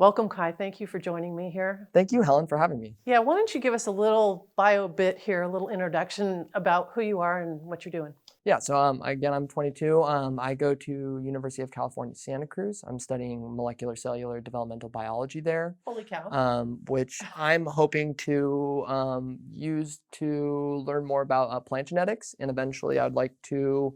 Welcome, Kai. Thank you for joining me here. Thank you, Helen, for having me. Yeah, why don't you give us a little bio bit here, a little introduction about who you are and what you're doing. Yeah, so again, I'm 22. I go to University of California, Santa Cruz. I'm studying molecular cellular developmental biology there. Holy cow. Which I'm hoping to use to learn more about plant genetics, and eventually I'd like to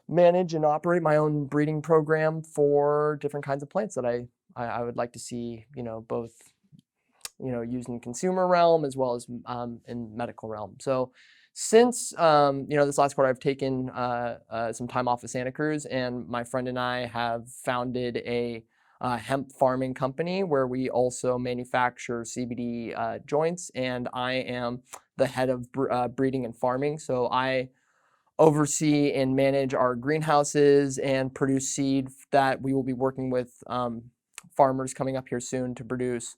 manage and operate my own breeding program for different kinds of plants that I would like to see, both, used in consumer realm as well as in medical realm. So since, this last quarter, I've taken some time off of Santa Cruz, and my friend and I have founded a hemp farming company where we also manufacture CBD joints, and I am the head of breeding and farming. So I oversee and manage our greenhouses and produce seed that we will be working with farmers coming up here soon to produce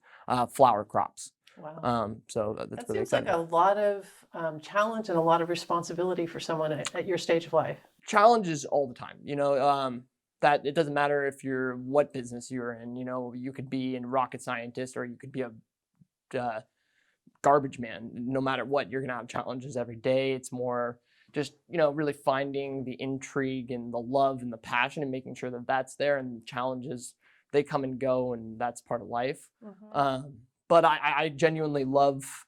flower crops. Wow. So that's That really seems exciting. like a lot of challenge and a lot of responsibility for someone at your stage of life. Challenges all the time, that it doesn't matter what business you're in. You could be a rocket scientist or you could be a garbage man. No matter what, you're gonna have challenges every day. It's more just really finding the intrigue and the love and the passion and making sure that that's there. And challenges, they come and go, and that's part of life. Mm-hmm. But I genuinely love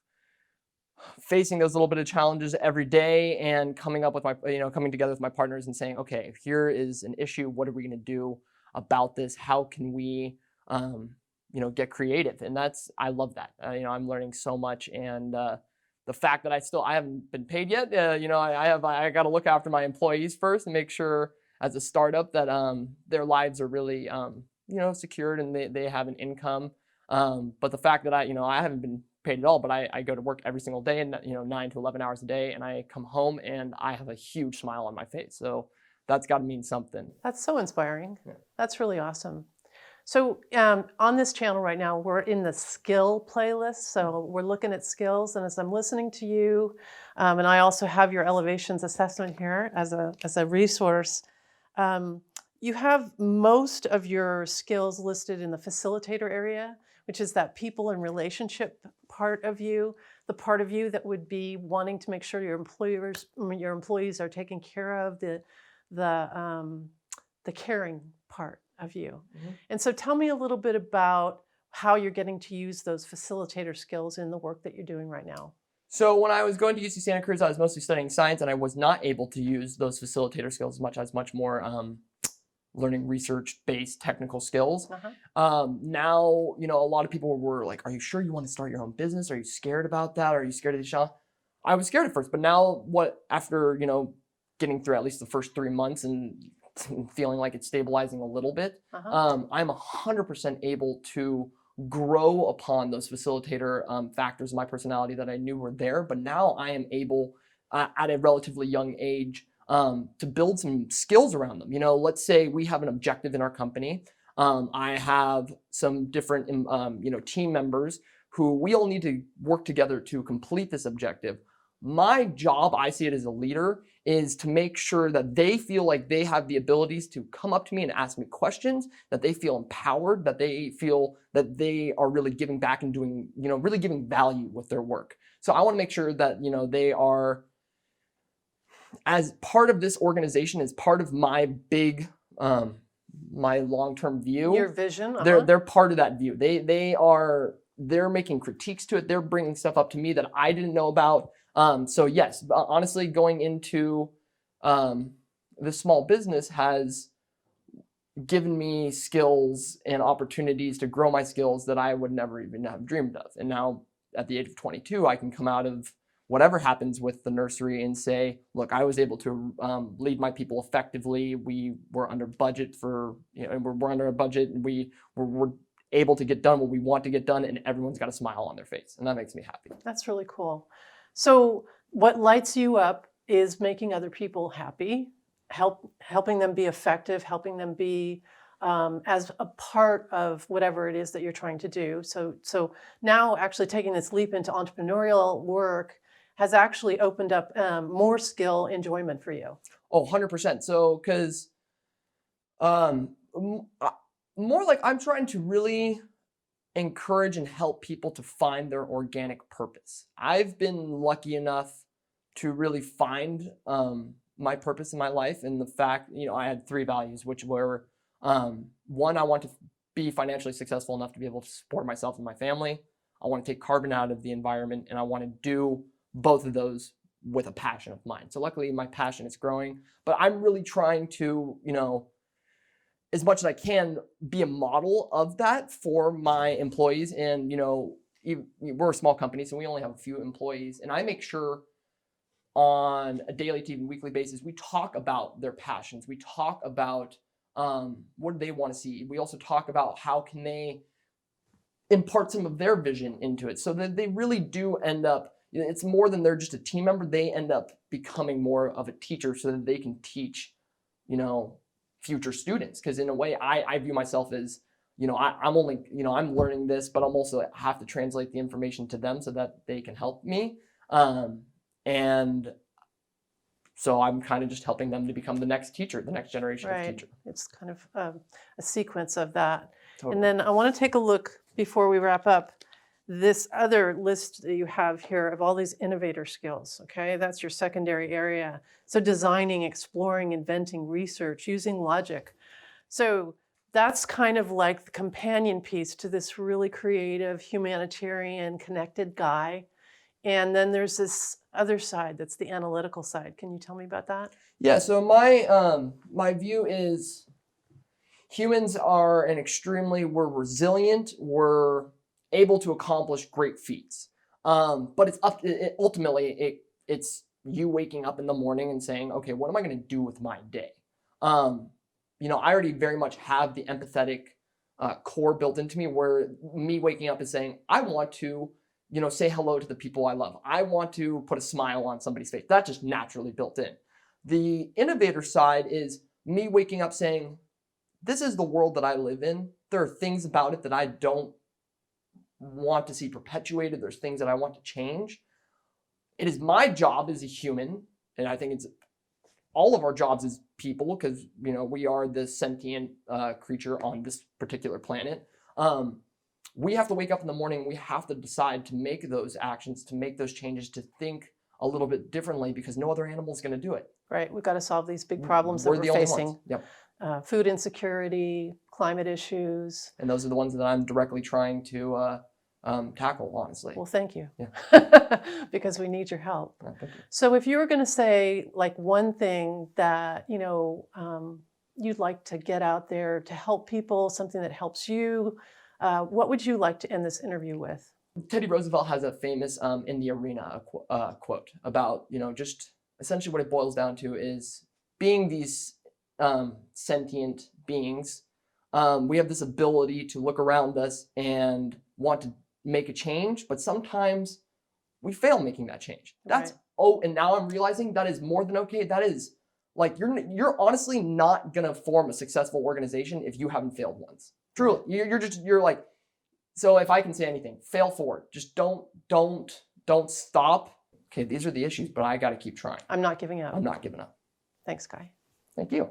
facing those little bit of challenges every day and coming together with my partners and saying, okay, here is an issue. What are we going to do about this? How can we, get creative? And I love that. I'm learning so much, and the fact that I haven't been paid yet. I got to look after my employees first and make sure as a startup that their lives are really secured and they have an income. But the fact that I haven't been paid at all, but I go to work every single day and 9 to 11 hours a day, and I come home and I have a huge smile on my face. So that's got to mean something. That's so inspiring. Yeah. That's really awesome. So on this channel right now, we're in the skill playlist. So we're looking at skills, and as I'm listening to you, and I also have your elevations assessment here as a resource. You have most of your skills listed in the facilitator area, which is that people and relationship part of you, the part of you that would be wanting to make sure your employees are taken care of, the caring part of you. Mm-hmm. And so tell me a little bit about how you're getting to use those facilitator skills in the work that you're doing right now. So when I was going to UC Santa Cruz, I was mostly studying science, and I was not able to use those facilitator skills much more learning research-based technical skills. Uh-huh. Now, a lot of people were like, are you sure you want to start your own business? Are you scared about that? Are you scared of the challenge? I was scared at first, but now after, getting through at least the first 3 months and feeling like it's stabilizing a little bit, Uh-huh. I'm 100% able to grow upon those facilitator factors of my personality that I knew were there. But now I am able, at a relatively young age, to build some skills around them. Let's say we have an objective in our company. I have some different, team members who we all need to work together to complete this objective. My job, I see it as a leader, is to make sure that they feel like they have the abilities to come up to me and ask me questions, that they feel empowered, that they feel that they are really giving back and doing, really giving value with their work. So I want to make sure that, they are, as part of this organization, as part of my big, my long-term view. Your vision. Uh-huh. They're part of that view. They're making critiques to it. They're bringing stuff up to me that I didn't know about. So yes, honestly, going into this small business has given me skills and opportunities to grow my skills that I would never even have dreamed of. And now at the age of 22, I can come out of whatever happens with the nursery and say, look, I was able to lead my people effectively. We were under budget we're under a budget, and we're able to get done what we want to get done, and everyone's got a smile on their face. And that makes me happy. That's really cool. So what lights you up is making other people happy, helping them be effective, helping them be as a part of whatever it is that you're trying to do. So now actually taking this leap into entrepreneurial work has actually opened up more skill enjoyment for you. Oh, 100%. So, because more like I'm trying to really encourage and help people to find their organic purpose. I've been lucky enough to really find my purpose in my life, and the fact, I had 3 values, which were, one, I want to be financially successful enough to be able to support myself and my family. I want to take carbon out of the environment, and I want to do both of those with a passion of mine. So luckily my passion is growing, but I'm really trying to, as much as I can, be a model of that for my employees. And, we're a small company, so we only have a few employees, and I make sure on a daily to even weekly basis, we talk about their passions. We talk about what do they want to see. We also talk about how can they impart some of their vision into it, so that they really do end up, it's more than they're just a team member. They end up becoming more of a teacher, so that they can teach, future students. Because in a way, I view myself as, I'm only, I'm learning this, but I'm also have to translate the information to them so that they can help me. And so I'm kind of just helping them to become the next teacher, the next generation of teacher. It's kind of a sequence of that. Totally. And then I want to take a look before we wrap up. This other list that you have here of all these innovator skills, okay? That's your secondary area. So designing, exploring, inventing, research, using logic. So that's kind of like the companion piece to this really creative, humanitarian, connected guy. And then there's this other side that's the analytical side. Can you tell me about that? Yeah, so my view is humans are we're resilient, we're able to accomplish great feats. But it's ultimately it's you waking up in the morning and saying, okay, what am I going to do with my day? I already very much have the empathetic core built into me, where me waking up and saying, I want to, say hello to the people I love. I want to put a smile on somebody's face. That's just naturally built in. The innovator side is me waking up saying, this is the world that I live in. There are things about it that I don't want to see perpetuated. There's things that I want to change. It is my job as a human, and I think it's all of our jobs as people, because we are this sentient creature on this particular planet. We have to wake up in the morning. We have to decide to make those actions, to make those changes, to think a little bit differently, because no other animal is going to do it. Right. We've got to solve these big problems that we're the only facing. ones. Yep. Food insecurity, climate issues. And those are the ones that I'm directly trying to tackle, honestly. Well, thank you. Yeah. Because we need your help. Thank you. So if you were going to say like one thing that, you'd like to get out there to help people, something that helps you, what would you like to end this interview with? Teddy Roosevelt has a famous in the arena quote about, just essentially what it boils down to is being these sentient beings. We have this ability to look around us and want to make a change, but sometimes we fail making that change. That's and now I'm realizing that is more than okay. That is like you're honestly not gonna form a successful organization if you haven't failed once. Truly, you're like. So if I can say anything, fail forward. Just don't stop. Okay, these are the issues, but I got to keep trying. I'm not giving up. I'm not giving up. Thanks, Guy. Thank you.